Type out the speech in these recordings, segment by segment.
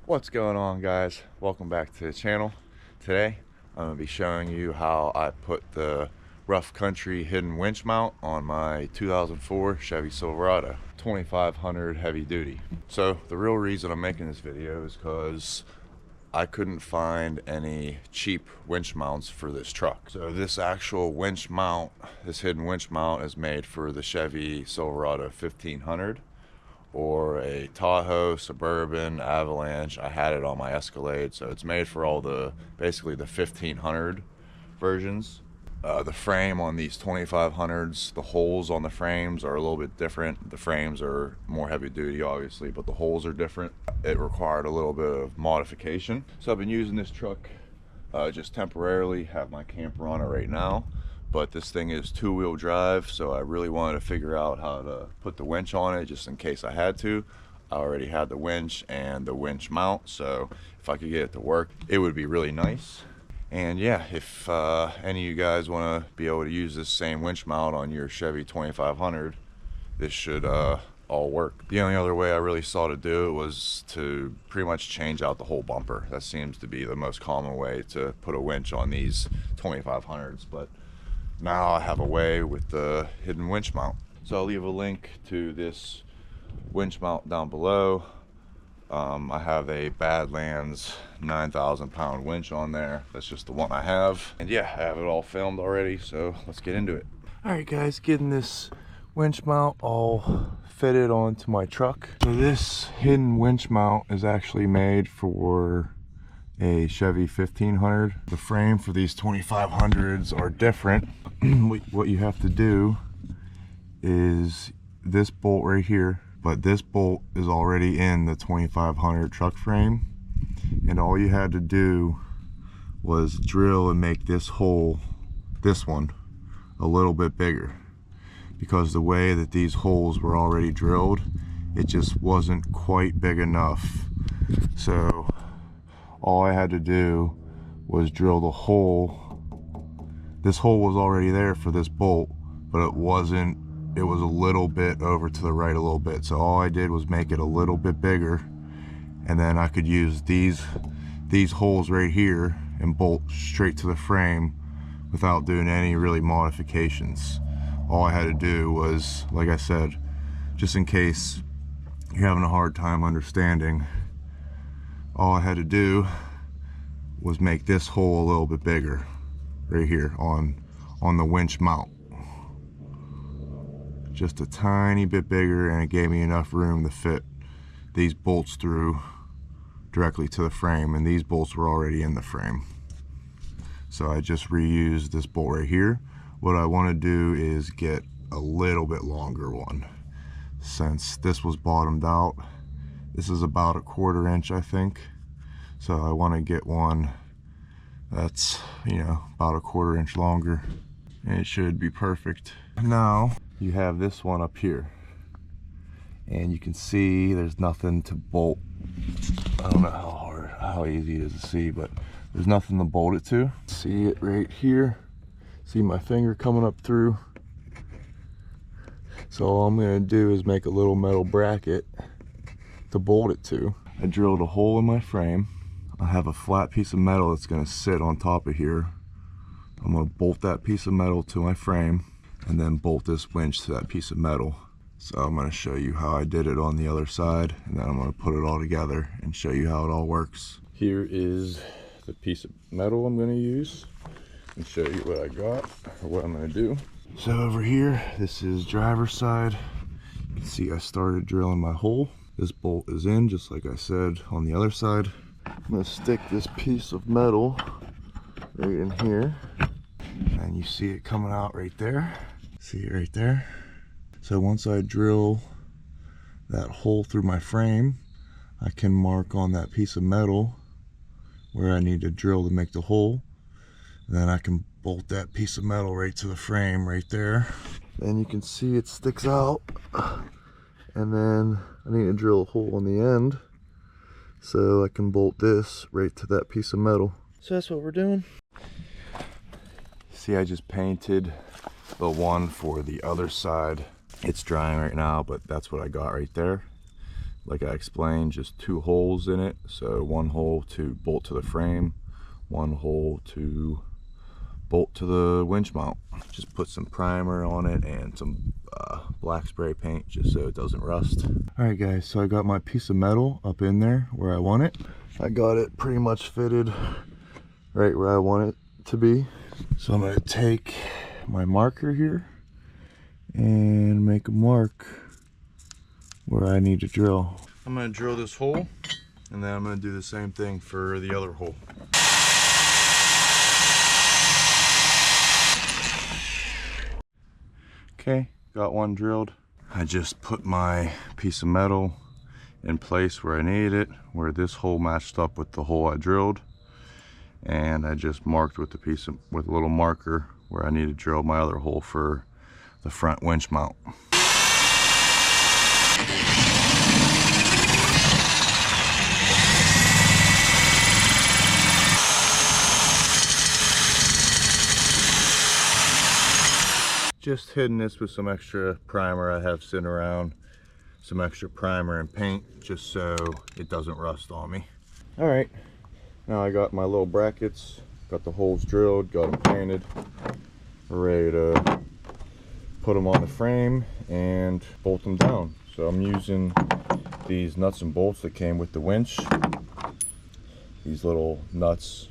What's going on, guys? Welcome back to the channel. Today I'm going to be showing you how I put the rough country hidden winch mount on my 2004 Chevy Silverado 2500 heavy duty. So the real reason I'm making this video is because I couldn't find any cheap winch mounts for this truck. So this actual winch mount, this hidden winch mount, is made for the Chevy Silverado 1500 or a Tahoe, Suburban, Avalanche. I had it on my Escalade, so it's made for all the, basically the 1500 versions. The frame on these 2500s, the holes on the frames are a little bit different. The frames are more heavy duty, obviously, but the holes are different. It required a little bit of modification. So I've been using this truck just temporarily, have my camper on it right now. But this thing is two-wheel drive, so I really wanted to figure out how to put the winch on it just in case I had to. I already had the winch and the winch mount, so if I could get it to work, it would be really nice. And yeah, if any of you guys want to be able to use this same winch mount on your Chevy 2500, this should all work. The only other way I really saw to do it was to pretty much change out the whole bumper. That seems to be the most common way to put a winch on these 2500s, but now I have a way with the hidden winch mount. So I'll leave a link to this winch mount down below. I have a Badlands 9,000 pound winch on there. That's just the one I have. And yeah, I have it all filmed already, so let's get into it. All right, guys, getting this winch mount all fitted onto my truck. So this hidden winch mount is actually made for a Chevy 1500. The frame for these 2500s are different. What you have to do is this bolt right here, but this bolt is already in the 2500 truck frame, and all you had to do was drill and make this hole, this one, a little bit bigger, because the way that these holes were already drilled, it just wasn't quite big enough. So all I had to do was drill the hole. This hole was already there for this bolt, but it was a little bit over to the right a little bit. So all I did was make it a little bit bigger, and then I could use these holes right here and bolt straight to the frame without doing any really modifications. All I had to do was, like I said, just in case you're having a hard time understanding, all I had to do was make this hole a little bit bigger right here on the winch mount. Just a tiny bit bigger, and it gave me enough room to fit these bolts through directly to the frame, and these bolts were already in the frame. So I just reused this bolt right here. What I want to do is get a little bit longer one. Since this was bottomed out, this is about a 1/4 inch, I think. So I want to get one that's, you know, about a 1/4 inch longer, and it should be perfect. Now you have this one up here, and you can see there's nothing to bolt. I don't know how easy it is to see, but there's nothing to bolt it to. See it right here? See my finger coming up through? So all I'm going to do is make a little metal bracket to bolt it to. I drilled a hole in my frame. I have a flat piece of metal that's going to sit on top of here. I'm going to bolt that piece of metal to my frame and then bolt this winch to that piece of metal. So I'm going to show you how I did it on the other side, and then I'm going to put it all together and show you how it all works. Here is the piece of metal I'm going to use and show you what I got, or what I'm going to do. So over here, this is driver's side. You can see I started drilling my hole. This bolt is in, just like I said on the other side. I'm going to stick this piece of metal right in here, and you see it coming out right there. See it right there? So once I drill that hole through my frame, I can mark on that piece of metal where I need to drill to make the hole. Then I can bolt that piece of metal right to the frame right there. Then you can see it sticks out, and then I need to drill a hole on the end so I can bolt this right to that piece of metal. So that's what we're doing. See, I just painted the one for the other side. It's drying right now, but that's what I got right there. like I explained, just 2 holes in it. So 1 hole to bolt to the frame, 1 hole to bolt to the winch mount. Just put some primer on it and some black spray paint just so it doesn't rust. Alright guys, so I got my piece of metal up in there where I want it. I got it pretty much fitted right where I want it to be. So I'm going to take my marker here and make a mark where I need to drill. I'm going to drill this hole, and then I'm going to do the same thing for the other hole. Okay, got one drilled. I just put my piece of metal in place where I needed it, where this hole matched up with the hole I drilled, and I just marked with with a little marker where I need to drill my other hole for the front winch mount. Just hitting this with some extra primer I have sitting around, some extra primer and paint just so it doesn't rust on me. All right, now I got my little brackets, got the holes drilled, got them painted. We're ready to put them on the frame and bolt them down. So I'm using these nuts and bolts that came with the winch. These little nuts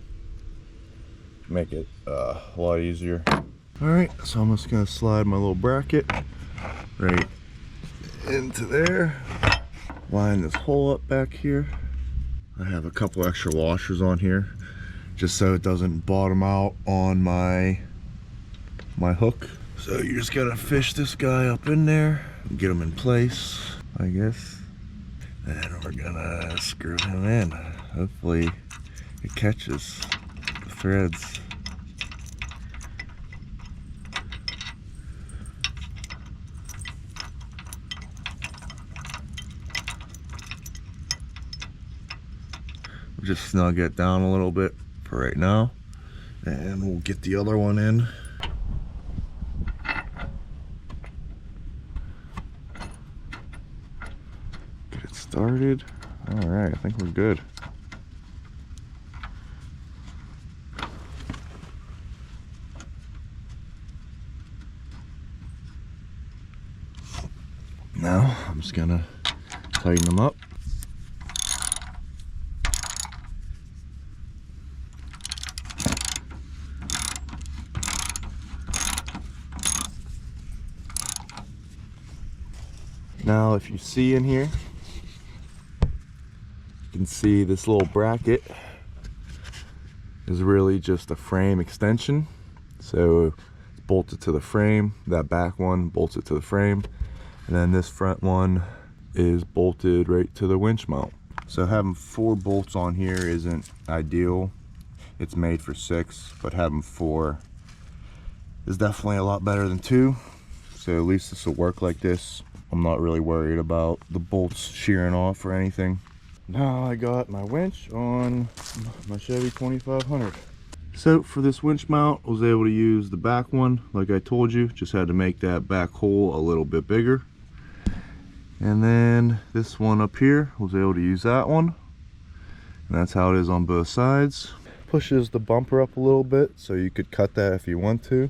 make it a lot easier. Alright, so I'm just going to slide my little bracket right into there. Line this hole up back here. I have a couple extra washers on here just so it doesn't bottom out on my hook. So you just got to fish this guy up in there and get him in place, I guess. And we're going to screw him in. Hopefully it catches the threads. Just snug it down a little bit for right now, and we'll get the other one in. Get it started. All right, I think we're good. Now I'm just gonna tighten them up. Now if you see in here, you can see this little bracket is really just a frame extension. So it's bolted to the frame, that back one bolts it to the frame, and then this front one is bolted right to the winch mount. So having 4 bolts on here isn't ideal. It's made for 6, but having 4 is definitely a lot better than 2. So at least this will work like this. I'm not really worried about the bolts shearing off or anything. Now I got my winch on my Chevy 2500. So for this winch mount, I was able to use the back one like I told you. Just had to make that back hole a little bit bigger. And then this one up here, I was able to use that one. And that's how it is on both sides. Pushes the bumper up a little bit, so you could cut that if you want to.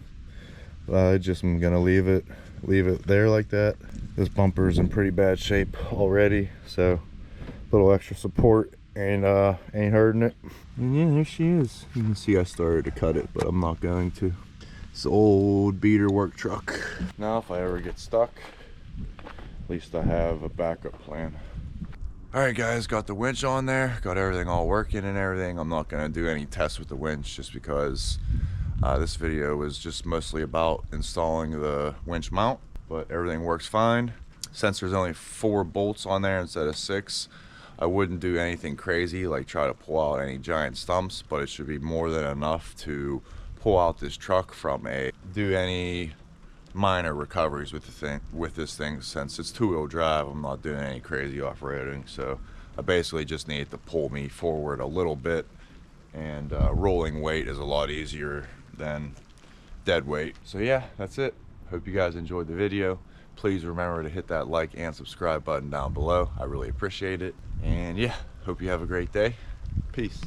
I just am gonna leave it there like that. This bumper is in pretty bad shape already, so a little extra support and ain't hurting it. And yeah, there she is. You can see I started to cut it, but I'm not going to. It's an old beater work truck. Now if I ever get stuck, at least I have a backup plan. Alright guys, got the winch on there, got everything all working and everything. I'm not gonna do any tests with the winch just because this video was just mostly about installing the winch mount, but everything works fine. Since there's only 4 bolts on there instead of 6, I wouldn't do anything crazy like try to pull out any giant stumps, but it should be more than enough to pull out this truck from do any minor recoveries with this thing. Since it's 2-wheel drive, I'm not doing any crazy off-roading, so I basically just need it to pull me forward a little bit, and rolling weight is a lot easier than dead weight. So yeah, that's it. Hope you guys enjoyed the video. please remember to hit that like and subscribe button down below. I really appreciate it. And yeah, hope you have a great day. Peace.